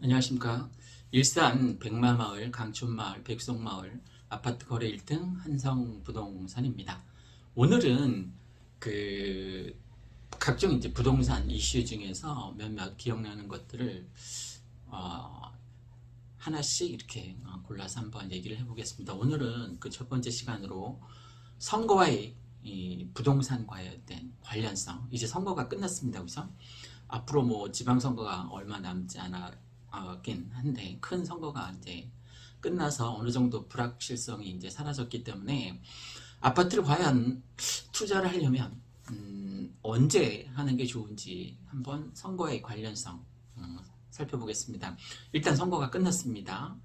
안녕하십니까. 일산 백마마을, 강촌마을, 백송마을 아파트 거래 1등 한성부동산입니다. 오늘은 그 각종 이제 부동산 이슈 중에서 몇몇 기억나는 것들을 어, 하나씩 이렇게 골라서 한번 얘기를 해보겠습니다. 오늘은 그 첫 번째 시간으로 선거와의 이 부동산 관련된 관련성. 이제 선거가 끝났습니다. 그죠? 앞으로 뭐 지방선거가 얼마 남지 않았긴 한데 큰 선거가 이제 끝나서 어느 정도 불확실성이 이제 사라졌기 때문에 아파트를 과연 투자를 하려면 언제 하는 게 좋은지 한번 선거의 관련성 살펴보겠습니다. 일단 선거가 끝났습니다.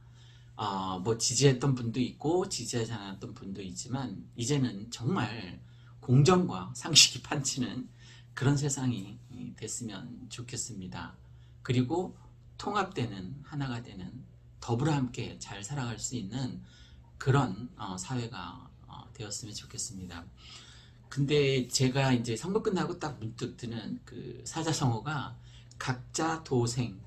뭐 지지했던 분도 있고 지지하지 않았던 분도 있지만 이제는 정말 공정과 상식이 판치는 그런 세상이 됐으면 좋겠습니다. 그리고 통합되는 하나가 되는 더불어 함께 잘 살아갈 수 있는 그런 사회가 되었으면 좋겠습니다. 근데 제가 이제 선거 끝나고 딱 문득 드는 그 사자성어가 각자 도생,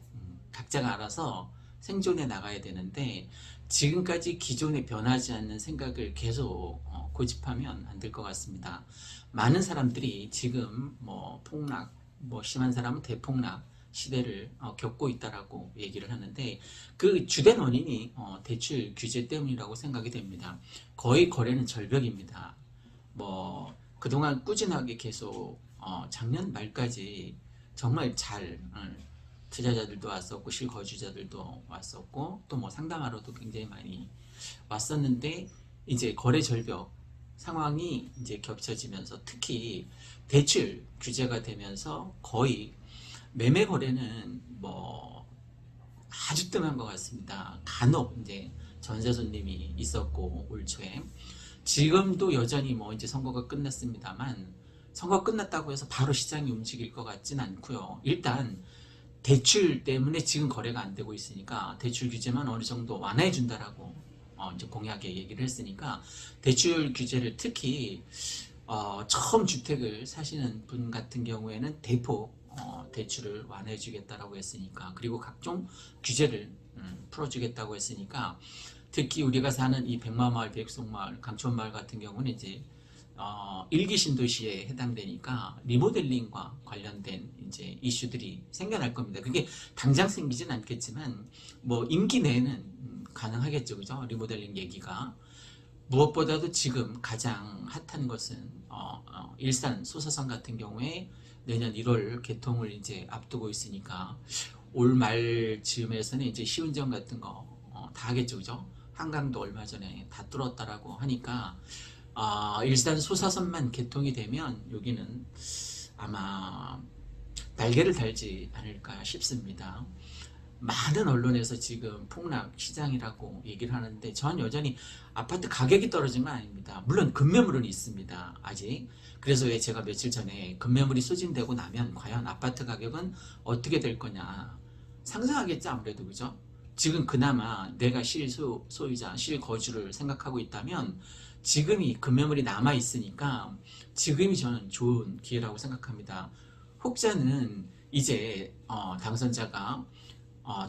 각자가 알아서 생존해 나가야 되는데 지금까지 기존에 변하지 않는 생각을 계속 고집하면 안 될 것 같습니다. 많은 사람들이 지금 뭐 폭락, 뭐 심한 사람은 대폭락 시대를 겪고 있다라고 얘기를 하는데 그 주된 원인이 대출 규제 때문이라고 생각이 됩니다. 거의 거래는 절벽입니다. 뭐 그동안 꾸준하게 계속 작년 말까지 정말 잘 투자자들도 왔었고 실거주자들도 왔었고 또 뭐 상담하러도 굉장히 많이 왔었는데 이제 거래 절벽 상황이 이제 겹쳐지면서 특히 대출 규제가 되면서 거의 매매 거래는 뭐 아주 뜸한 것 같습니다. 간혹 이제 전세 손님이 있었고 올 초에 지금도 여전히 뭐 이제 선거가 끝났습니다만 선거 끝났다고 해서 바로 시장이 움직일 것 같진 않고요. 일단 대출 때문에 지금 거래가 안 되고 있으니까 대출 규제만 어느 정도 완화해 준다라고 이제 공약에 얘기를 했으니까 대출 규제를 특히 처음 주택을 사시는 분 같은 경우에는 대폭 대출을 완화해 주겠다라고 했으니까 그리고 각종 규제를 풀어주겠다고 했으니까 특히 우리가 사는 이 백마마을, 백송마을, 강촌마을 같은 경우는 이제 일기 신도시에 해당되니까 리모델링과 관련된 이제 이슈들이 생겨날 겁니다. 그게 당장 생기진 않겠지만 뭐 임기 내에는 가능하겠죠, 그죠? 리모델링 얘기가 무엇보다도 지금 가장 핫한 것은 일산 소사선 같은 경우에 내년 1월 개통을 이제 앞두고 있으니까 올 말 즈음에서는 이제 시운전 같은 거 다 하겠죠, 그죠? 한강도 얼마 전에 다 뚫었다라고 하니까 일산 소사선만 개통이 되면 여기는 아마 날개를 달지 않을까 싶습니다. 많은 언론에서 지금 폭락 시장이라고 얘기를 하는데 전 여전히 아파트 가격이 떨어진 건 아닙니다. 물론 급매물은 있습니다. 아직. 그래서 왜 제가 며칠 전에 급매물이 소진되고 나면 과연 아파트 가격은 어떻게 될 거냐 상승하겠죠 아무래도 그죠? 지금 그나마 내가 소유자, 실거주를 생각하고 있다면 지금이 급매물이 남아 있으니까 지금이 저는 좋은 기회라고 생각합니다. 혹자는 이제 당선자가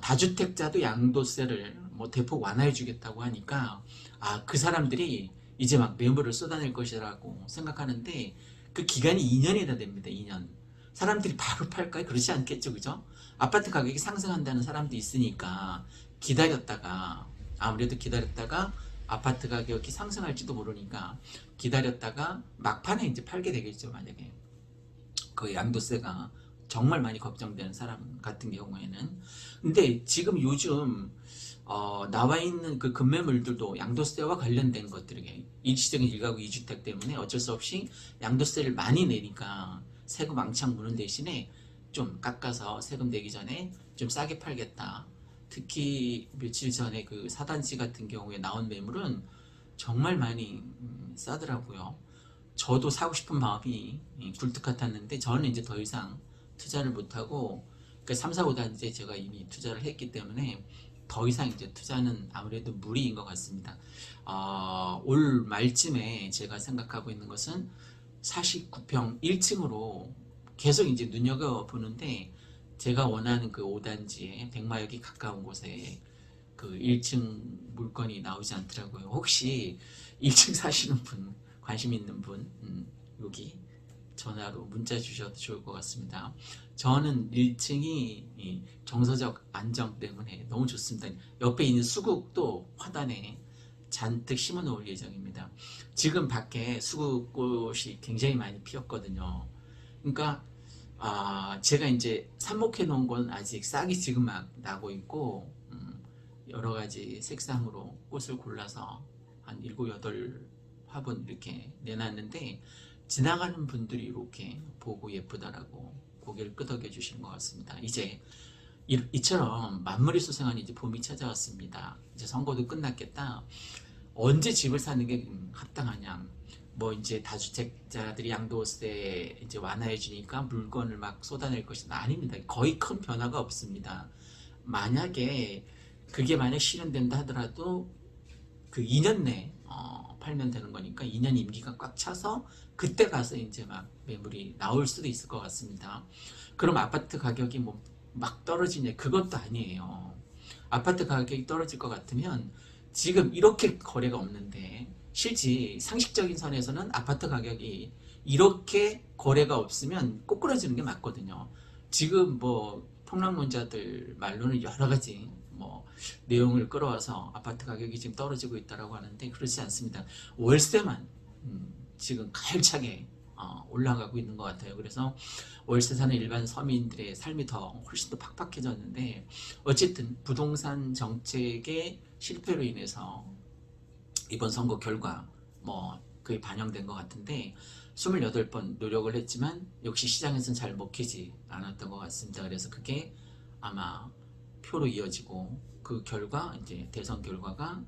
다주택자도 양도세를 뭐 대폭 완화해 주겠다고 하니까 그 사람들이 이제 막 매물을 쏟아낼 것이라고 생각하는데 그 기간이 2년이나 됩니다. 2년. 사람들이 바로 팔까요? 그렇지 않겠죠. 그죠? 아파트 가격이 상승한다는 사람도 있으니까 기다렸다가 아무래도 기다렸다가 아파트 가격이 상승할지도 모르니까 기다렸다가 막판에 이제 팔게 되겠죠. 만약에 그 양도세가 정말 많이 걱정되는 사람 같은 경우에는 근데 지금 요즘 나와 있는 그 급매물들도 양도세와 관련된 것들이 일시적인 일가구 2주택 때문에 어쩔 수 없이 양도세를 많이 내니까 세금 왕창 무는 대신에 좀 깎아서 세금 내기 전에 좀 싸게 팔겠다. 특히 며칠 전에 그 사단지 같은 경우에 나온 매물은 정말 많이 싸더라고요. 저도 사고 싶은 마음이 굴뚝 같았는데 저는 이제 더 이상 투자를 못하고 그러니까 3, 4, 5단지에 제가 이미 투자를 했기 때문에 더 이상 이제 투자는 아무래도 무리인 것 같습니다. 올 말쯤에 제가 생각하고 있는 것은 49평 1층으로 계속 이제 눈여겨보는데 제가 원하는 그 5단지에 백마역이 가까운 곳에 그 1층 물건이 나오지 않더라고요. 혹시 1층 사시는 분, 관심 있는 분, 여기 전화로 문자 주셔도 좋을 것 같습니다. 저는 1층이 정서적 안정 때문에 너무 좋습니다. 옆에 있는 수국도 화단에 잔뜩 심어 놓을 예정입니다. 지금 밖에 수국꽃이 굉장히 많이 피었거든요. 그러니까 제가 이제 삽목해 놓은 건 아직 싹이 지금 막 나고 있고, 여러 가지 색상으로 꽃을 골라서 한 7, 8화분 이렇게 내놨는데, 지나가는 분들이 이렇게 보고 예쁘다라고 고개를 끄덕여 주시는 것 같습니다. 이제 이처럼 만물이 수성한 이제 봄이 찾아왔습니다. 이제 선거도 끝났겠다. 언제 집을 사는 게 합당하냐? 뭐 이제 다주택자들이 양도세 이제 완화해 주니까 물건을 막 쏟아낼 것이다. 아닙니다. 거의 큰 변화가 없습니다. 만약에 그게 만약 실현된다 하더라도 그 2년 내 팔면 되는 거니까 2년 임기가 꽉 차서 그때 가서 이제 막 매물이 나올 수도 있을 것 같습니다. 그럼 아파트 가격이 뭐 막 떨어지냐? 그것도 아니에요. 아파트 가격이 떨어질 것 같으면 지금 이렇게 거래가 없는데, 실제 상식적인 선에서는 아파트 가격이 이렇게 거래가 없으면 꼬꾸라지는 게 맞거든요. 지금 뭐 폭락론자들 말로는 여러 가지 뭐 내용을 끌어와서 아파트 가격이 지금 떨어지고 있다라고 하는데, 그렇지 않습니다. 월세만 지금 가열차게 올라가고 있는 것 같아요. 그래서 월세 사는 일반 서민들의 삶이 훨씬 더 팍팍해졌는데, 어쨌든 부동산 정책의 실패로 인해서 이번 선거 결과 뭐 그게 반영된 것 같은데, 28번 노력을 했지만 역시 시장에서는 잘 먹히지 않았던 것 같습니다. 그래서 그게 아마 표로 이어지고, 그 결과 이제 대선 결과가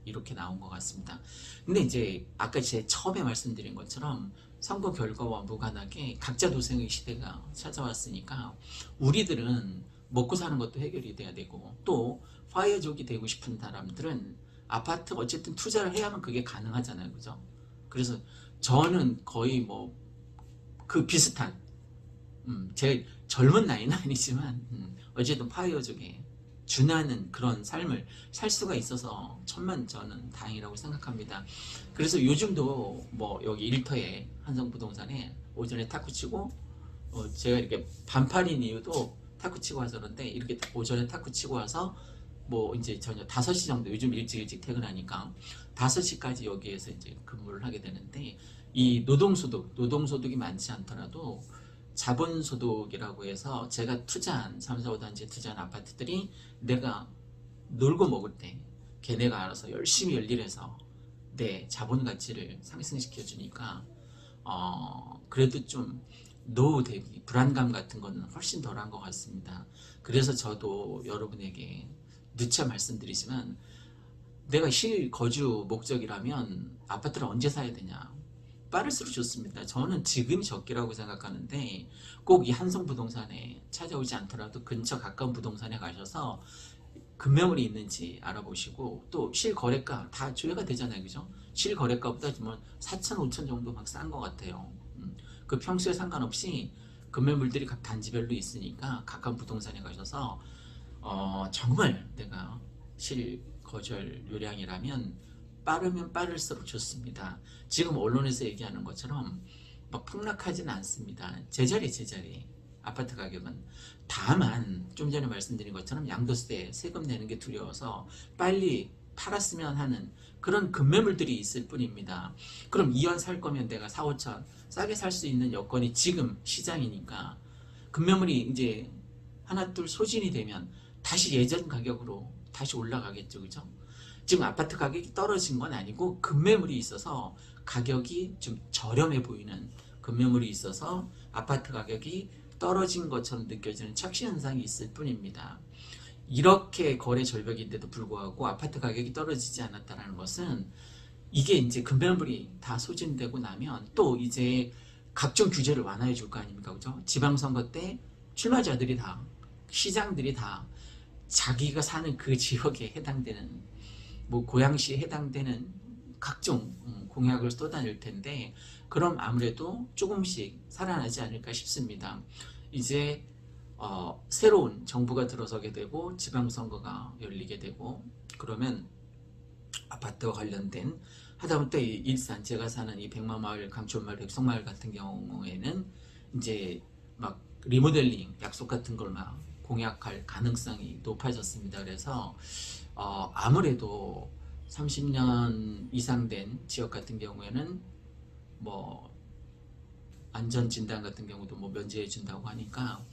이렇게 나온 것 같습니다. 근데 이제 아까 제 처음에 말씀드린 것처럼 선거 결과와 무관하게 각자 도생의 시대가 찾아왔으니까, 우리들은 먹고 사는 것도 해결이 돼야 되고, 또 파이어족이 되고 싶은 사람들은 아파트 어쨌든 투자를 해야만 그게 가능하잖아요. 그죠? 그래서 저는 거의 뭐 그 비슷한, 제 젊은 나이는 아니지만 어쨌든 파이어족에 준하는 그런 삶을 살 수가 있어서 천만 저는 다행이라고 생각합니다. 그래서 요즘도 뭐 여기 일터에 한성부동산에 오전에 탁구 치고, 제가 이렇게 반팔인 이유도 탁구 치고 와서 그런데, 이렇게 오전에 탁구 치고 와서 뭐 이제 저녁 5시 정도, 요즘 일찍 퇴근하니까 5시까지 여기에서 이제 근무를 하게 되는데, 이 노동소득이 많지 않더라도 자본소득이라고 해서 제가 투자한 3, 4, 5단지에 투자한 아파트들이 내가 놀고 먹을 때 걔네가 알아서 열심히 열일해서 내 자본 가치를 상승시켜 주니까 그래도 좀 노후 대비 불안감 같은 거는 훨씬 덜한 것 같습니다. 그래서 저도 여러분에게 누차 말씀드리지만, 내가 실거주 목적이라면 아파트를 언제 사야 되냐? 빠를수록 좋습니다. 저는 지금이 적기라고 생각하는데, 꼭 이 한성부동산에 찾아오지 않더라도 근처 가까운 부동산에 가셔서 급매물이 있는지 알아보시고, 또 실거래가 다 조회가 되잖아요. 그죠? 실거래가보다 뭐 4천, 5천 정도 막 싼 것 같아요. 그 평수에 상관없이 급매물들이 각 단지별로 있으니까 가까운 부동산에 가셔서 정말 내가 실거절 요량이라면 빠르면 빠를수록 좋습니다. 지금 언론에서 얘기하는 것처럼 막 폭락하지는 않습니다. 제자리 아파트 가격은. 다만 좀 전에 말씀드린 것처럼 양도세 세금 내는 게 두려워서 빨리 팔았으면 하는 그런 급매물들이 있을 뿐입니다. 그럼 2원 살 거면 내가 4, 5천 싸게 살 수 있는 여건이 지금 시장이니까, 급매물이 이제 하나 둘 소진이 되면 다시 예전 가격으로 다시 올라가겠죠. 그죠? 지금 아파트 가격이 떨어진 건 아니고 급매물이 있어서 가격이 좀 저렴해 보이는 급매물이 있어서 아파트 가격이 떨어진 것처럼 느껴지는 착시 현상이 있을 뿐입니다. 이렇게 거래 절벽인데도 불구하고 아파트 가격이 떨어지지 않았다는 것은, 이게 이제 급매물이 다 소진되고 나면 또 이제 각종 규제를 완화해 줄 거 아닙니까? 그죠? 지방선거 때 출마자들이 다, 시장들이 다 자기가 사는 그 지역에 해당되는, 뭐 고양시에 해당되는 각종 공약을 쏟아낼 텐데, 그럼 아무래도 조금씩 살아나지 않을까 싶습니다. 이제 새로운 정부가 들어서게 되고 지방선거가 열리게 되고 그러면 아파트와 관련된 하다못해 이 일산 제가 사는 이 백마마을, 강촌마을, 백성마을 같은 경우에는 이제 막 리모델링 약속 같은 걸 막 공약할 가능성이 높아졌습니다. 그래서 아무래도 30년 이상 된 지역 같은 경우에는 뭐 안전 진단 같은 경우도 뭐 면제해 준다고 하니까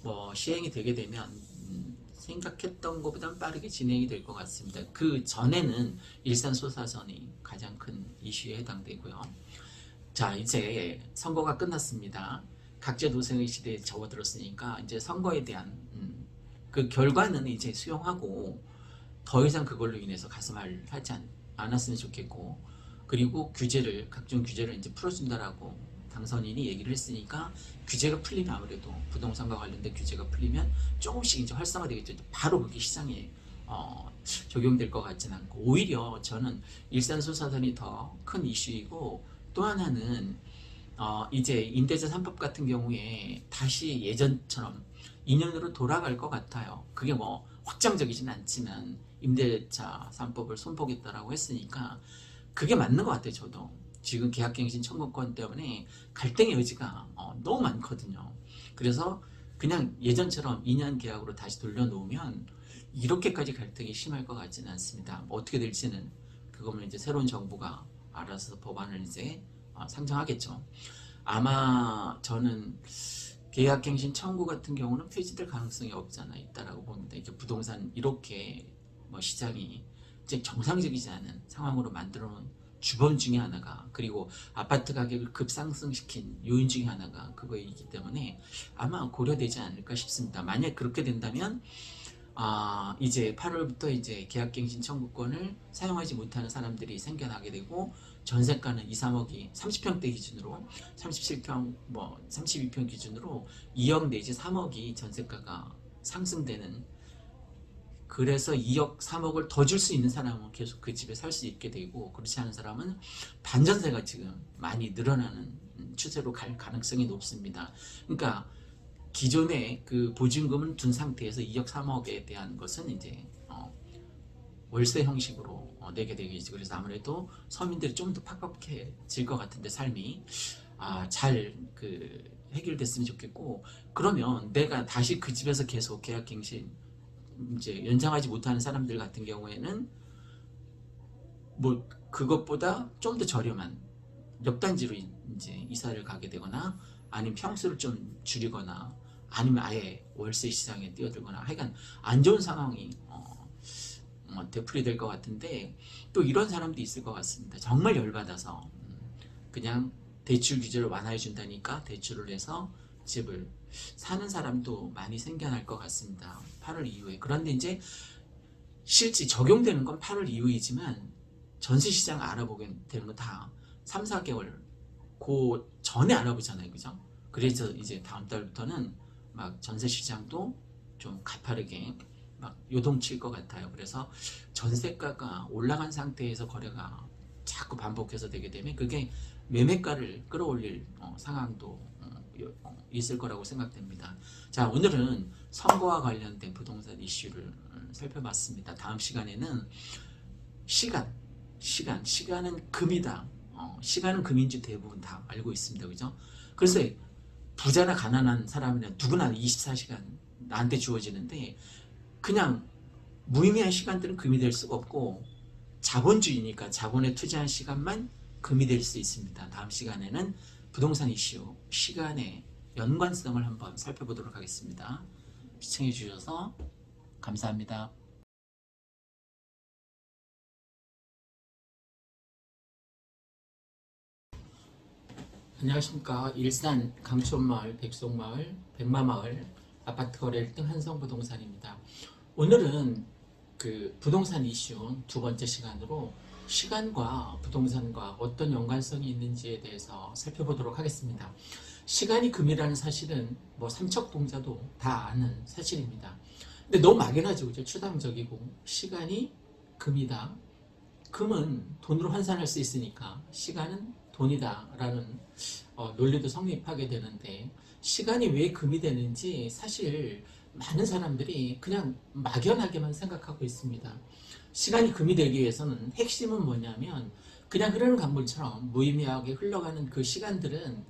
뭐 시행이 되게 되면 생각했던 것보다 빠르게 진행이 될 것 같습니다. 그 전에는 일산 소사선이 가장 큰 이슈에 해당되고요. 자, 이제 선거가 끝났습니다. 각제도생의 시대에 접어들었으니까 이제 선거에 대한 그 결과는 이제 수용하고 더 이상 그걸로 인해서 가슴 하지 않았으면 좋겠고, 그리고 각종 규제를 이제 풀어준다라고 당선인이 얘기를 했으니까 규제가 풀리면 아무래도 부동산과 관련된 규제가 풀리면 조금씩 이제 활성화되겠죠. 바로 그게 시장에 적용될 것 같지는 않고, 오히려 저는 일산 소사선이 더 큰 이슈이고, 또 하나는 이제 임대차 3법 같은 경우에 다시 예전처럼 2년으로 돌아갈 것 같아요. 그게 뭐 확정적이진 않지만 임대차 3법을 손보겠다라고 했으니까 그게 맞는 것 같아요. 저도 지금 계약갱신 청구권 때문에 갈등의 여지가 너무 많거든요. 그래서 그냥 예전처럼 2년 계약으로 다시 돌려놓으면 이렇게까지 갈등이 심할 것 같지는 않습니다. 뭐 어떻게 될지는 그거면 이제 새로운 정부가 알아서 법안을 이제 상정하겠죠. 아마 저는 계약갱신 청구 같은 경우는 폐지될 가능성이 없지 않아 있다라고 봅니다. 이게 부동산 이렇게 뭐 시장이 이제 정상적이지 않은 상황으로 만들어 놓은 주범 중에 하나가, 그리고 아파트 가격을 급상승시킨 요인 중에 하나가 그거이기 때문에 아마 고려되지 않을까 싶습니다. 만약 그렇게 된다면 이제 8월부터 이제 계약갱신 청구권을 사용하지 못하는 사람들이 생겨나게 되고, 전세가는 2, 3억이 30평대 기준으로 37평, 뭐 32평 기준으로 2억 내지 3억이 전세가가 상승되는, 그래서 2억, 3억을 더 줄 수 있는 사람은 계속 그 집에 살 수 있게 되고, 그렇지 않은 사람은 반전세가 지금 많이 늘어나는 추세로 갈 가능성이 높습니다. 그러니까 기존에 그 보증금을 둔 상태에서 2억 3억에 대한 것은 이제 월세 형식으로 내게 되겠죠. 그래서 아무래도 서민들이 좀 더 팍팍해질 것 같은데, 삶이 잘 해결됐으면 좋겠고, 그러면 내가 다시 그 집에서 계속 계약갱신 이제 연장하지 못하는 사람들 같은 경우에는 뭐 그것보다 좀 더 저렴한 옆단지로 이제 이사를 가게 되거나, 아니면 평수를 좀 줄이거나, 아니면 아예 월세 시장에 뛰어들거나, 하여간 안 좋은 상황이 되풀이될 것 같은데, 또 이런 사람도 있을 것 같습니다. 정말 열받아서 그냥 대출 규제를 완화해 준다니까 대출을 해서 집을 사는 사람도 많이 생겨날 것 같습니다. 8월 이후에. 그런데 이제 실제 적용되는 건 8월 이후이지만 전세 시장 알아보게 되는 건 다 3, 4개월 그 전에 알아보잖아요. 그죠? 그래서 이제 다음 달부터는 막 전세 시장도 좀 가파르게 막 요동칠 것 같아요. 그래서 전세가가 올라간 상태에서 거래가 자꾸 반복해서 되게 되면 그게 매매가를 끌어올릴 상황도 있을 거라고 생각됩니다. 자, 오늘은 선거와 관련된 부동산 이슈를 살펴봤습니다. 다음 시간에는 시간은 금이다. 시간은 금인 줄 대부분 다 알고 있습니다. 그죠? 그래서 부자나 가난한 사람이나 누구나 24시간 나한테 주어지는데, 그냥 무의미한 시간들은 금이 될 수가 없고, 자본주의니까 자본에 투자한 시간만 금이 될 수 있습니다. 다음 시간에는 부동산 이슈, 시간의 연관성을 한번 살펴보도록 하겠습니다. 시청해 주셔서 감사합니다. 안녕하십니까. 일산 강촌마을, 백송마을, 백마마을 아파트 거래 1등 한성부동산입니다. 오늘은 그 부동산 이슈 두 번째 시간으로 시간과 부동산과 어떤 연관성이 있는지에 대해서 살펴보도록 하겠습니다. 시간이 금이라는 사실은 뭐 삼척동자도 다 아는 사실입니다. 근데 너무 막연하죠. 그죠? 추상적이고, 시간이 금이다. 금은 돈으로 환산할 수 있으니까 시간은 돈이다 라는 논리도 성립하게 되는데 시간이 왜 금이 되는지 사실 많은 사람들이 그냥 막연하게만 생각하고 있습니다. 시간이 금이 되기 위해서는 핵심은 뭐냐면 그냥 흐르는 강물처럼 무의미하게 흘러가는 그 시간들은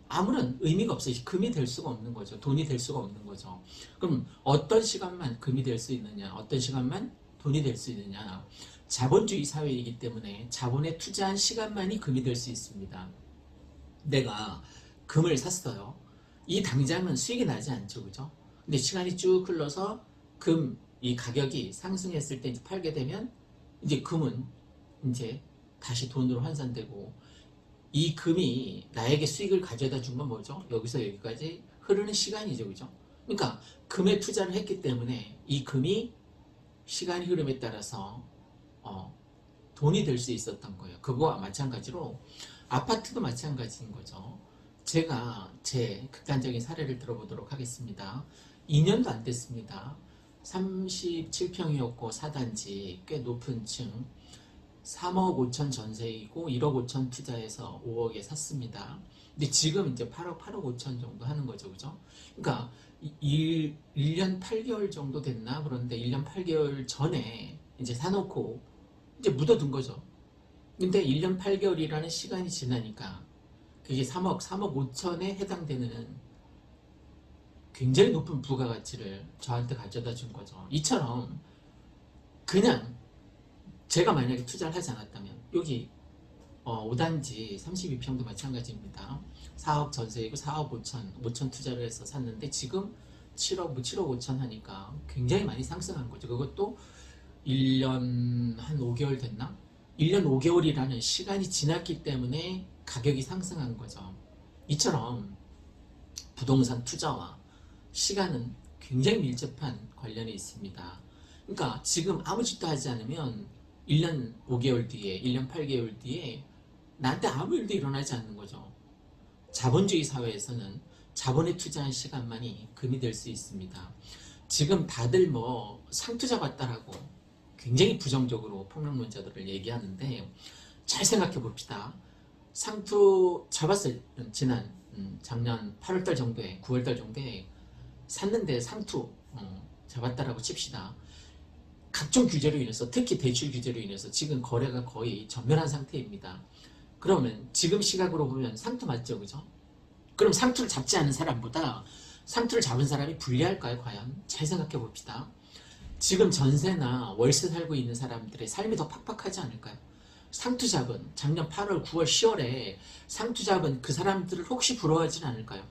아무런 의미가 없어요. 금이 될 수가 없는 거죠. 돈이 될 수가 없는 거죠. 그럼 어떤 시간만 금이 될 수 있느냐? 어떤 시간만 돈이 될 수 있느냐? 자본주의 사회이기 때문에 자본에 투자한 시간만이 금이 될 수 있습니다. 내가 금을 샀어요. 이 당장은 수익이 나지 않죠, 그죠? 근데 시간이 쭉 흘러서 이 가격이 상승했을 때 이제 팔게 되면 이제 금은 이제 다시 돈으로 환산되고 이 금이 나에게 수익을 가져다 준 건 뭐죠? 여기서 여기까지 흐르는 시간이죠, 그죠? 그러니까 금에 투자를 했기 때문에 이 금이 시간의 흐름에 따라서 돈이 될 수 있었던 거예요. 그거와 마찬가지로 아파트도 마찬가지인 거죠. 제가 제 극단적인 사례를 들어보도록 하겠습니다. 2년도 안 됐습니다. 37평이었고 4단지 꽤 높은 층 3억 5천 전세이고 1억 5천 투자해서 5억에 샀습니다. 근데 지금 이제 8억 5천 정도 하는 거죠. 그죠? 그러니까 1년 8개월 정도 됐나? 그런데 1년 8개월 전에 이제 사놓고 이제 묻어둔 거죠. 근데 1년 8개월이라는 시간이 지나니까 그게 3억 5천에 해당되는 굉장히 높은 부가가치를 저한테 가져다 준 거죠. 이처럼 그냥 제가 만약에 투자를 하지 않았다면 여기 5단지 32평도 마찬가지입니다. 4억 전세이고 4억 5천 투자를 해서 샀는데 지금 7억 5천 하니까 굉장히 많이 상승한 거죠. 그것도 1년 한 5개월 됐나? 1년 5개월이라는 시간이 지났기 때문에 가격이 상승한 거죠. 이처럼 부동산 투자와 시간은 굉장히 밀접한 관련이 있습니다. 그러니까 지금 아무 짓도 하지 않으면 1년 5개월 뒤에, 1년 8개월 뒤에 나한테 아무 일도 일어나지 않는 거죠. 자본주의 사회에서는 자본에 투자한 시간만이 금이 될 수 있습니다. 지금 다들 뭐 상투자 봤다라고 굉장히 부정적으로 폭락론자들을 얘기하는데 잘 생각해 봅시다. 상투 잡았어요. 지난 작년 8월달 정도에 9월달 정도에 샀는데 상투 잡았다라고 칩시다. 각종 규제로 인해서 특히 대출 규제로 인해서 지금 거래가 거의 전멸한 상태입니다. 그러면 지금 시각으로 보면 상투 맞죠, 그죠? 그럼 상투를 잡지 않은 사람보다 상투를 잡은 사람이 불리할까요, 과연? 잘 생각해 봅시다. 지금 전세나 월세 살고 있는 사람들의 삶이 더 팍팍하지 않을까요? 상투 잡은 작년 8월, 9월, 10월에 상투 잡은 그 사람들을 혹시 부러워하지는 않을까요?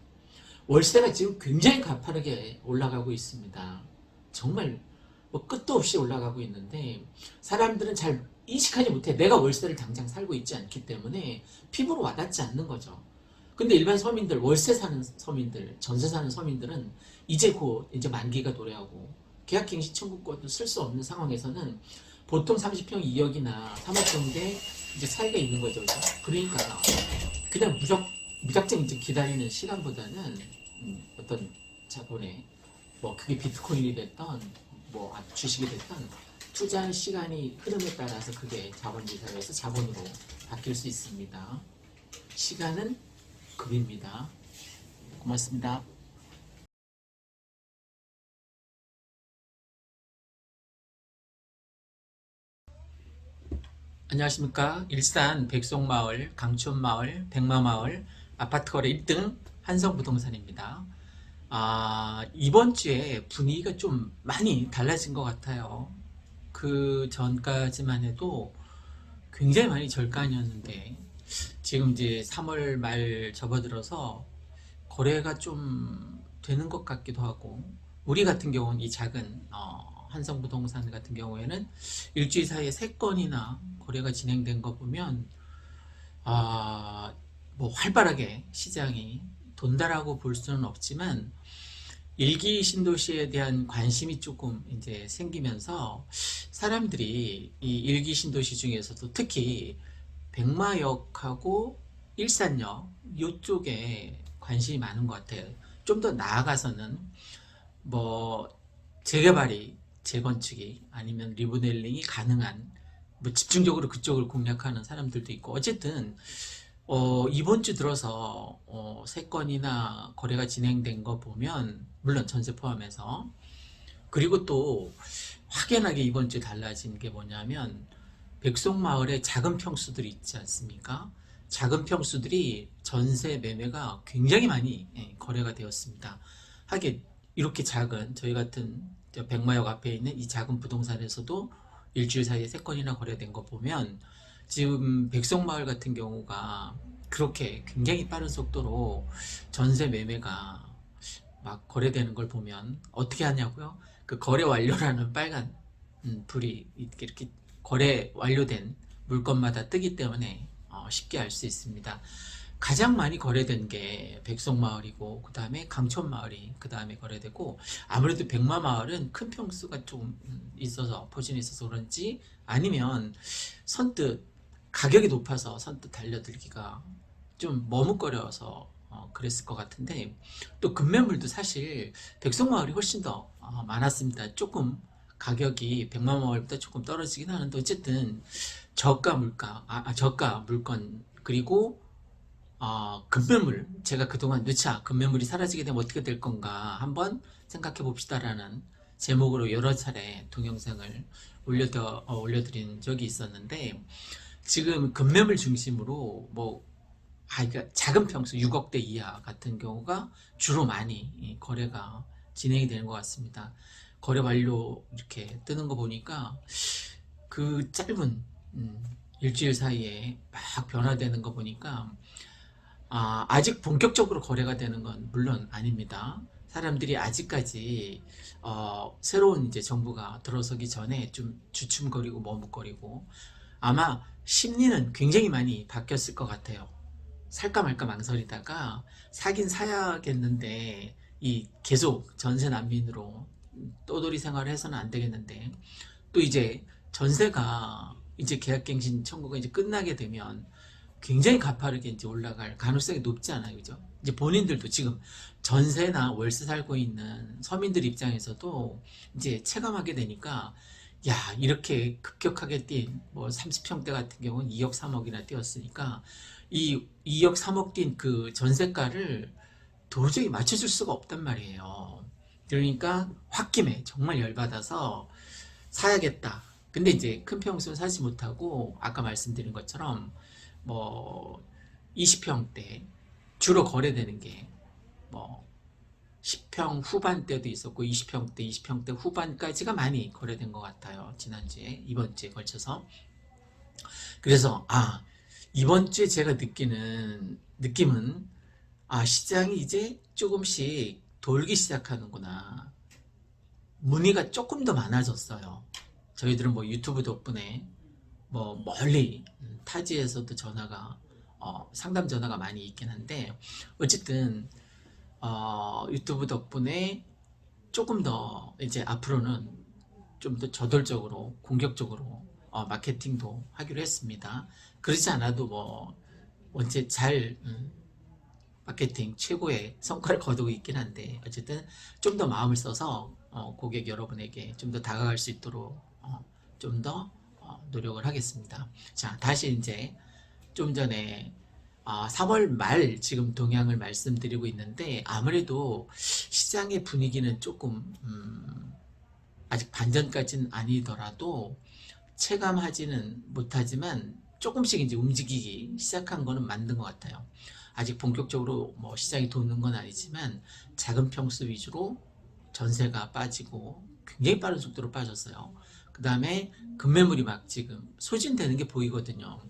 월세가 지금 굉장히 가파르게 올라가고 있습니다. 정말 뭐 끝도 없이 올라가고 있는데 사람들은 잘 인식하지 못해. 내가 월세를 당장 살고 있지 않기 때문에 피부로 와닿지 않는 거죠. 근데 일반 서민들, 월세 사는 서민들, 전세 사는 서민들은 이제 곧 이제 만기가 도래하고 계약갱신 청구권도 쓸 수 없는 상황에서는 보통 30평 2억이나 3억 정도의 이제 차이가 있는 거죠. 그러니까 그냥 무작정 이제 기다리는 시간보다는 어떤 자본에 뭐 그게 비트코인이 됐던 뭐 주식이 됐던 투자한 시간이 흐름에 따라서 그게 자본주의 사회에서 자본으로 바뀔 수 있습니다. 시간은 금입니다. 고맙습니다. 안녕하십니까. 일산 백송마을, 강촌마을, 백마마을 아파트 거래 1등 한성부동산입니다. 이번 주에 분위기가 좀 많이 달라진 것 같아요. 그 전까지만 해도 굉장히 많이 절간이었는데 지금 이제 3월 말 접어들어서 거래가 좀 되는 것 같기도 하고 우리 같은 경우는 이 작은 한성부동산 같은 경우에는 일주일 사이에 3건이나 거래가 진행된 거 보면 뭐 활발하게 시장이 돈다라고 볼 수는 없지만 일기 신도시에 대한 관심이 조금 이제 생기면서 사람들이 이 일기 신도시 중에서도 특히 백마역하고 일산역 이쪽에 관심이 많은 것 같아요. 좀 더 나아가서는 뭐 재개발이 재건축이 아니면 리모델링이 가능한 뭐 집중적으로 그쪽을 공략하는 사람들도 있고 어쨌든 이번 주 들어서 세 건이나 거래가 진행된 거 보면, 물론 전세 포함해서, 그리고 또 확연하게 이번 주에 달라진 게 뭐냐면, 백송마을에 작은 평수들이 있지 않습니까? 작은 평수들이 전세 매매가 굉장히 많이 거래가 되었습니다. 하긴 이렇게 작은 저희 같은 백마역 앞에 있는 이 작은 부동산에서도 일주일 사이에 세 건이나 거래된 거 보면, 지금 백송마을 같은 경우가 그렇게 굉장히 빠른 속도로 전세 매매가 막 거래되는 걸 보면 어떻게 하냐고요? 그 거래 완료라는 빨간 불이 이렇게 거래 완료된 물건마다 뜨기 때문에 쉽게 알 수 있습니다. 가장 많이 거래된 게 백석마을이고, 그 다음에 강촌마을이 그 다음에 거래되고, 아무래도 백마마을은 큰 평수가 좀 있어서, 포진이 있어서 그런지, 아니면 선뜻 가격이 높아서 선뜻 달려들기가 좀 머뭇거려서 그랬을 것 같은데, 또 급매물도 사실 백석마을이 훨씬 더 많았습니다. 조금 가격이 백마마을보다 조금 떨어지긴 하는데, 어쨌든 저가 물가, 저가 물건, 그리고 급매물, 제가 그동안 누차 급매물이 사라지게 되면 어떻게 될 건가 한번 생각해 봅시다라는 제목으로 여러 차례 동영상을 올려드린 적이 있었는데, 지금 급매물 중심으로 그러니까 작은 평수 6억대 이하 같은 경우가 주로 많이 거래가 진행이 되는 것 같습니다. 거래 완료 이렇게 뜨는 거 보니까 그 짧은 일주일 사이에 막 변화되는 거 보니까, 아직 본격적으로 거래가 되는 건 물론 아닙니다. 사람들이 아직까지 새로운 이제 정부가 들어서기 전에 좀 주춤거리고 머뭇거리고, 아마 심리는 굉장히 많이 바뀌었을 것 같아요. 살까 말까 망설이다가 사긴 사야겠는데, 이 계속 전세 난민으로 떠돌이 생활을 해서는 안 되겠는데, 또 이제 전세가 이제 계약갱신 청구가 이제 끝나게 되면 굉장히 가파르게 이제 올라갈 가능성이 높지 않아요, 그죠? 이제 본인들도 지금 전세나 월세 살고 있는 서민들 입장에서도 이제 체감하게 되니까, 야, 이렇게 급격하게 뛴 뭐 30평대 같은 경우는 2억 3억이나 뛰었으니까, 이 2억 3억 뛴 그 전세가를 도저히 맞춰줄 수가 없단 말이에요. 그러니까 홧김에 정말 열받아서 사야겠다. 근데 이제 큰 평수는 사지 못하고, 아까 말씀드린 것처럼 뭐 20평대 주로 거래되는 게 뭐 10평 후반대도 있었고, 20평대, 20평대 후반까지가 많이 거래된 것 같아요. 지난주에, 이번 주에 걸쳐서. 그래서 이번 주에 제가 느끼는 느낌은, 시장이 이제 조금씩 돌기 시작하는구나. 문의가 조금 더 많아졌어요. 저희들은 뭐 유튜브 덕분에 뭐 멀리 타지에서도 전화가 상담 전화가 많이 있긴 한데, 어쨌든 유튜브 덕분에 조금 더 이제 앞으로는 좀 더 저돌적으로 공격적으로 마케팅도 하기로 했습니다. 그렇지 않아도 뭐 원체 잘 마케팅 최고의 성과를 거두고 있긴 한데, 어쨌든 좀 더 마음을 써서 고객 여러분에게 좀 더 다가갈 수 있도록 좀 더 노력을 하겠습니다. 자, 다시 이제 좀 전에 3월 말 지금 동향을 말씀드리고 있는데, 아무래도 시장의 분위기는 조금 아직 반전까지는 아니더라도 체감하지는 못하지만 조금씩 이제 움직이기 시작한 거는 맞는 것 같아요. 아직 본격적으로 뭐 시장이 도는 건 아니지만, 작은 평수 위주로 전세가 빠지고 굉장히 빠른 속도로 빠졌어요. 그 다음에 급매물이 막 지금 소진되는 게 보이거든요.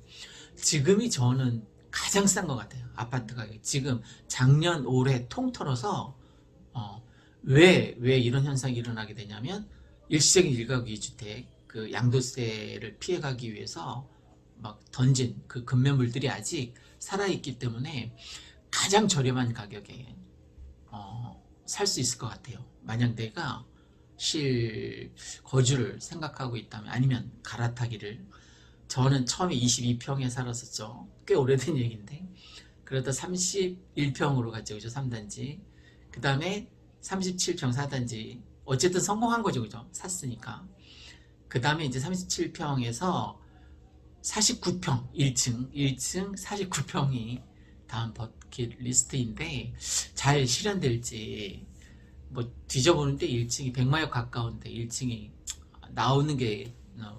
지금이 저는 가장 싼 것 같아요. 아파트 가격. 지금 작년 올해 통틀어서 왜 이런 현상이 일어나게 되냐면, 일시적인 일가구 2주택 그 양도세를 피해가기 위해서 막 던진 그 급매물들이 아직 살아있기 때문에 가장 저렴한 가격에 살 수 있을 것 같아요. 만약 내가 거주를 생각하고 있다면, 아니면 갈아타기를. 저는 처음에 22평에 살았었죠. 꽤 오래된 얘기인데, 그러다 31평으로 갔죠, 그죠? 3단지. 그 다음에 37평 4단지. 어쨌든 성공한 거죠, 그죠? 샀으니까. 그 다음에 이제 37평에서 49평 1층 49평이 다음 버킷리스트인데 잘 실현될지 뭐 뒤져보는데 1층이 100마일 가까운데 1층이 나오는 게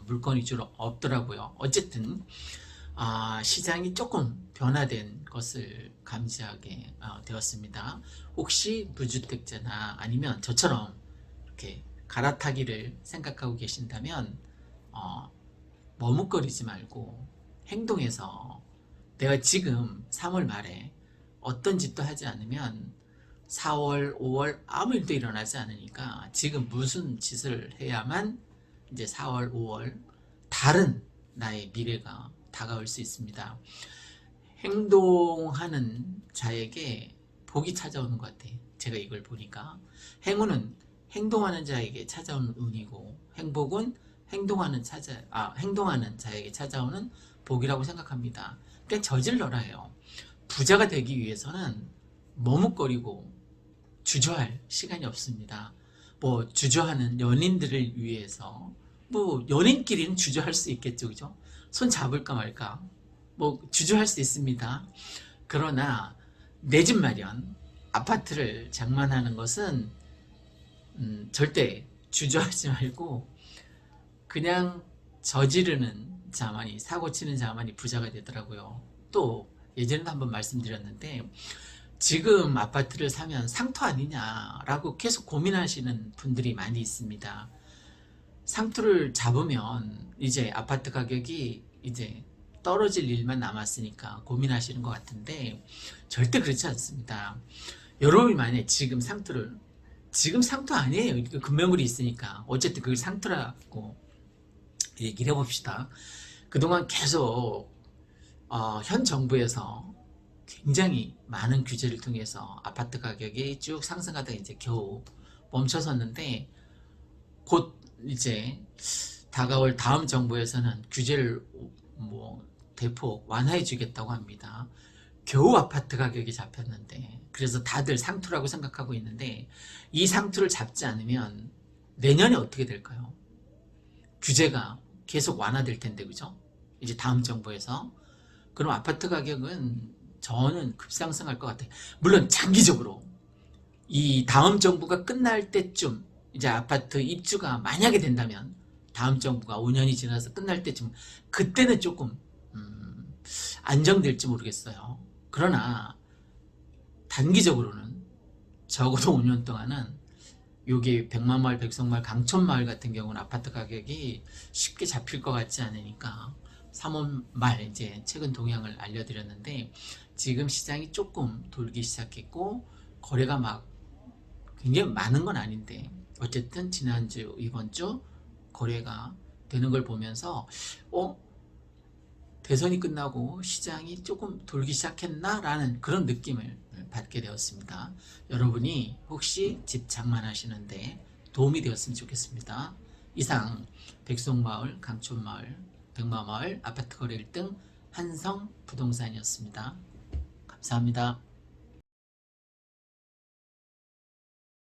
물건이 주로 없더라고요. 어쨌든 시장이 조금 변화된 것을 감지하게 되었습니다. 혹시 무주택자나 아니면 저처럼 이렇게 갈아타기를 생각하고 계신다면 머뭇거리지 말고 행동해서 내가 지금 3월 말에 어떤 짓도 하지 않으면 4월, 5월 아무 일도 일어나지 않으니까 지금 무슨 짓을 해야만 이제 4월, 5월 다른 나의 미래가 다가올 수 있습니다. 행동하는 자에게 복이 찾아오는 것 같아요. 제가 이걸 보니까 행운은 행동하는 자에게 찾아오는 운이고 행복은 행동하는 자에게 찾아오는 복이라고 생각합니다. 그냥 저질러라 해요. 부자가 되기 위해서는 머뭇거리고 주저할 시간이 없습니다. 뭐 주저하는 연인들을 위해서 뭐 연인끼리는 주저할 수 있겠죠, 그죠? 손 잡을까 말까 뭐 주저할 수 있습니다. 그러나 내 집 마련, 아파트를 장만하는 것은 절대 주저하지 말고 그냥 저지르는 자만이, 사고치는 자만이 부자가 되더라고요. 또 예전에도 한번 말씀드렸는데 지금 아파트를 사면 상투 아니냐라고 계속 고민하시는 분들이 많이 있습니다. 상투를 잡으면 이제 아파트 가격이 이제 떨어질 일만 남았으니까 고민하시는 것 같은데 절대 그렇지 않습니다. 여러분이 만약에 지금 상투 아니에요. 금매물이 있으니까 어쨌든 그걸 상투라고 얘기를 해봅시다. 그동안 계속 현 정부에서 굉장히 많은 규제를 통해서 아파트 가격이 쭉 상승하다가 이제 겨우 멈춰섰는데 곧 이제 다가올 다음 정부에서는 규제를 뭐 대폭 완화해 주겠다고 합니다. 겨우 아파트 가격이 잡혔는데 그래서 다들 상투라고 생각하고 있는데 이 상투를 잡지 않으면 내년에 어떻게 될까요? 규제가 계속 완화될 텐데 그죠? 이제 다음 정부에서 그럼 아파트 가격은 저는 급상승할 것 같아요. 물론 장기적으로 이 다음 정부가 끝날 때쯤 이제 아파트 입주가 만약에 된다면 다음 정부가 5년이 지나서 끝날 때쯤 그때는 조금 안정될지 모르겠어요. 그러나 단기적으로는 적어도 5년 동안은 여기 백만마을, 백성마을, 강촌마을 같은 경우는 아파트 가격이 쉽게 잡힐 것 같지 않으니까 3월 말 이제 최근 동향을 알려드렸는데 지금 시장이 조금 돌기 시작했고 거래가 막 굉장히 많은 건 아닌데 어쨌든 지난주 이번주 거래가 되는 걸 보면서 대선이 끝나고 시장이 조금 돌기 시작했나? 라는 그런 느낌을 받게 되었습니다. 여러분이 혹시 집 장만하시는데 도움이 되었으면 좋겠습니다. 이상 백송마을, 강촌마을, 백마마을 아파트 거래 1등 한성부동산이었습니다. 감사합니다.